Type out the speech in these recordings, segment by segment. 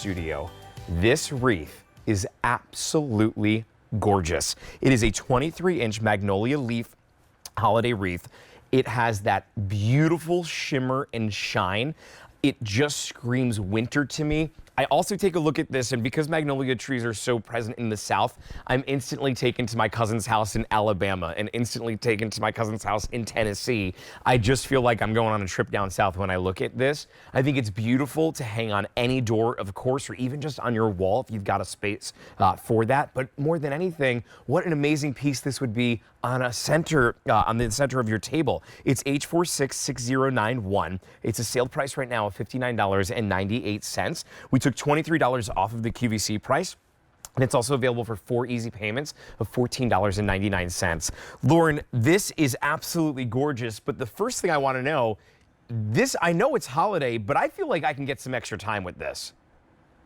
studio. This wreath is absolutely gorgeous. It is a 23-inch Magnolia leaf holiday wreath. It has that beautiful shimmer and shine. It just screams winter to me. I also take a look at this, and because magnolia trees are so present in the South, I'm instantly taken to my cousin's house in Alabama and instantly taken to my cousin's house in Tennessee. I just feel like I'm going on a trip down south when I look at this. I think it's beautiful to hang on any door, of course, or even just on your wall if you've got a space for that. But more than anything, what an amazing piece this would be on a center, on the center of your table. It's H466091. It's a sale price right now of $59.98. We took $23 off of the QVC price. And it's also available for 4 easy payments of $14.99. Lauren, this is absolutely gorgeous, but the first thing I want to know, I know it's holiday, but I feel like I can get some extra time with this.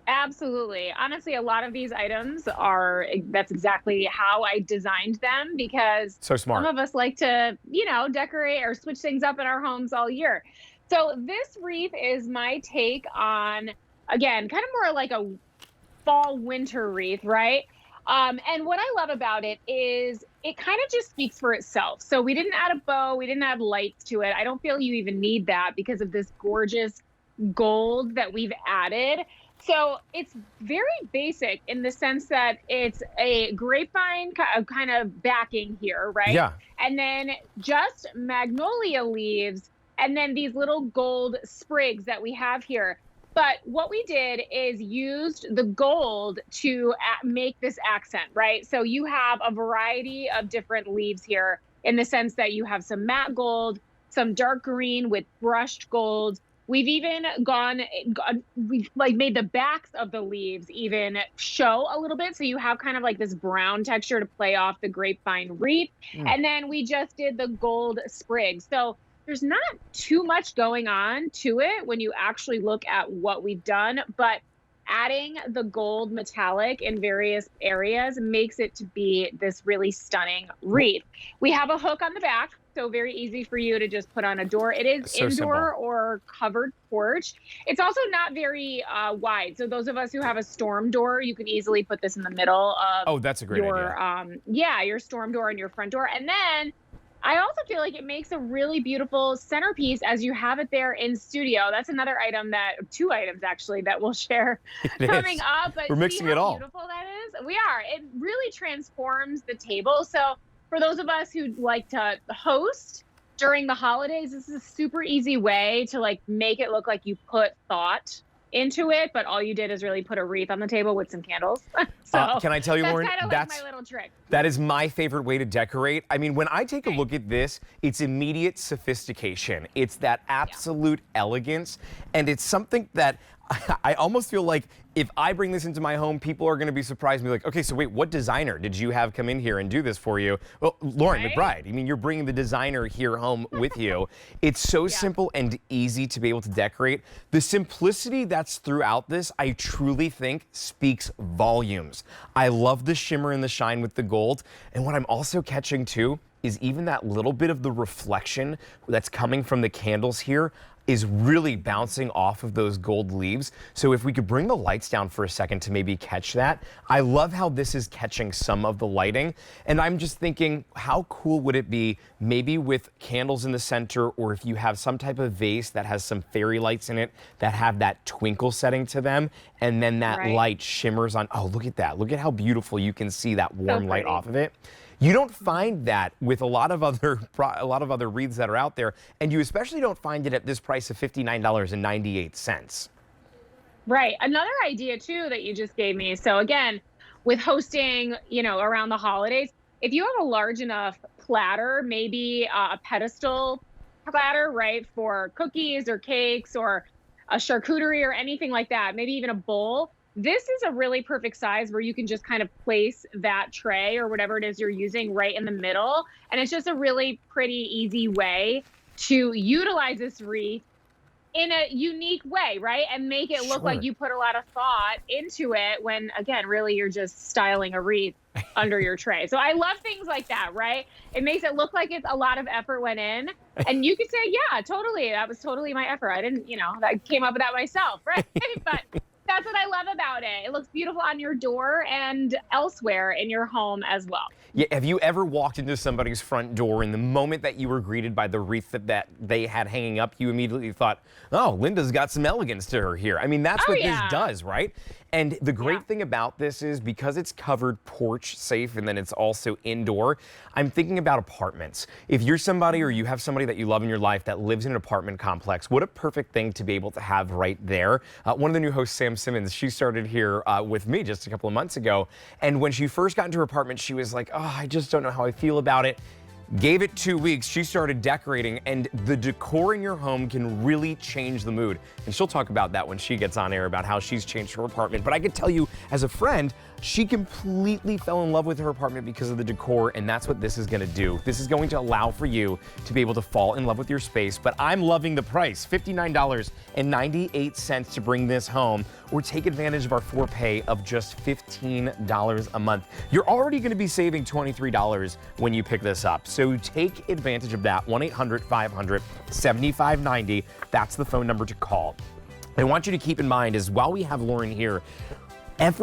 Absolutely. Honestly, a lot of these items that's exactly how I designed them, because so smart. Some of us like to, decorate or switch things up in our homes all year. So this wreath is my take on, again, kind of more like a fall winter wreath, right? And what I love about it is it kind of just speaks for itself. So we didn't add a bow, we didn't add lights to it. I don't feel you even need that because of this gorgeous gold that we've added. So it's very basic in the sense that it's a grapevine kind of backing here, right? Yeah. And then just magnolia leaves, and then these little gold sprigs that we have here. But what we did is used the gold to make this accent, right? So you have a variety of different leaves here in the sense that you have some matte gold, some dark green with brushed gold. We've even we've made the backs of the leaves even show a little bit. So you have kind of like this brown texture to play off the grapevine wreath. And then we just did the gold sprigs. So there's not too much going on to it when you actually look at what we've done, but adding the gold metallic in various areas makes it to be this really stunning wreath. We have a hook on the back, so very easy for you to just put on a door. It is so indoor simple. Or covered porch. It's also not very wide. So those of us who have a storm door, you can easily put this in the middle of that's a great idea. Your storm door and your front door. And then I also feel like it makes a really beautiful centerpiece as you have it there in studio. That's another item two items actually that we'll share coming up. But we're mixing it all. Beautiful that is. We are. It really transforms the table. So for those of us who like to host during the holidays, this is a super easy way to make it look like you put thought into it, but all you did is really put a wreath on the table with some candles. So can I tell you, Lauren, that's my little trick. That is my favorite way to decorate. I mean, when I take a look at this, it's immediate sophistication. It's that absolute elegance, and it's something that I almost feel like if I bring this into my home, people are going to be surprised and be like, okay, so wait, what designer did you have come in here and do this for you? Well, Lauren McBride. I mean, you're bringing the designer here home with you. It's so simple and easy to be able to decorate. The simplicity that's throughout this, I truly think speaks volumes. I love the shimmer and the shine with the gold. And what I'm also catching too is even that little bit of the reflection that's coming from the candles here is really bouncing off of those gold leaves. So if we could bring the lights down for a second to maybe catch that. I love how this is catching some of the lighting. And I'm just thinking, how cool would it be maybe with candles in the center, or if you have some type of vase that has some fairy lights in it that have that twinkle setting to them, and then that light shimmers on. Oh, look at that. Look at how beautiful you can see that warm light off of it. You don't find that with a lot of other wreaths that are out there, and you especially don't find it at this price of $59.98. Right. Another idea too that you just gave me. So again, with hosting, around the holidays, if you have a large enough platter, maybe a pedestal platter, right, for cookies or cakes or a charcuterie or anything like that, maybe even a bowl. This is a really perfect size where you can just kind of place that tray or whatever it is you're using right in the middle. And it's just a really pretty easy way to utilize this wreath in a unique way, right? And make it look like you put a lot of thought into it when, again, really you're just styling a wreath under your tray. So I love things like that, right? It makes it look like it's a lot of effort went in. And you could say, yeah, totally. That was totally my effort. I didn't, I came up with that myself, right? But That's what I love about it. It looks beautiful on your door and elsewhere in your home as well. Yeah, have you ever walked into somebody's front door and the moment that you were greeted by the wreath that they had hanging up, you immediately thought, oh, Linda's got some elegance to her here. I mean, that's what this does, right? And the great thing about this is because it's covered porch safe and then it's also indoor, I'm thinking about apartments. If you're somebody or you have somebody that you love in your life that lives in an apartment complex, what a perfect thing to be able to have right there. One of the new hosts, Sam Simmons, she started here with me just a couple of months ago. And when she first got into her apartment, she was like, oh, I just don't know how I feel about it. Gave it 2 weeks, she started decorating, and the decor in your home can really change the mood. And she'll talk about that when she gets on air about how she's changed her apartment. But I could tell you, as a friend, she completely fell in love with her apartment because of the decor, and that's what this is gonna do. This is going to allow for you to be able to fall in love with your space, but I'm loving the price, $59.98 to bring this home, or take advantage of our 4-pay of just $15 a month. You're already gonna be saving $23 when you pick this up. So take advantage of that, 1-800-500-7590. That's the phone number to call. I want you to keep in mind is while we have Lauren here, every